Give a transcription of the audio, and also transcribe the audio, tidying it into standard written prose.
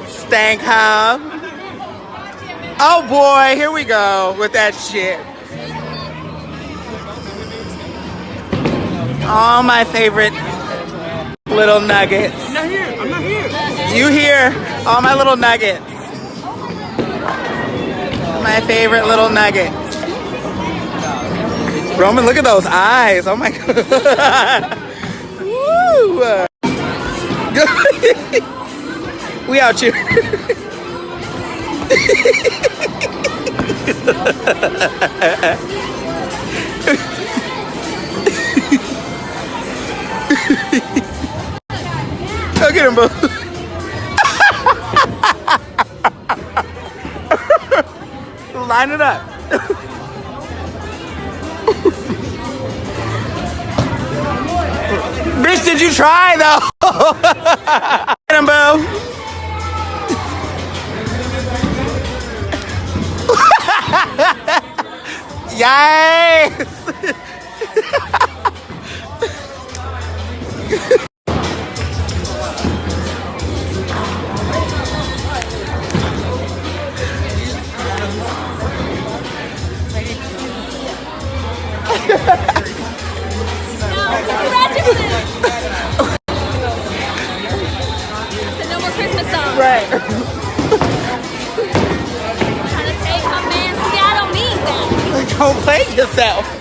Stank hub. Oh boy, here we go with that shit. All my favorite little nuggets. I'm not here. I'm not here. You here? All my little nuggets. My favorite little nuggets. Roman, look at those eyes. Oh my god. Woo. We out here. Look at him, boo. Line it up. Bitch, did you try though? Get him, boo. Yes. No more Christmas songs. Right. Trying to take my man Seattle meat back. Don't play yourself.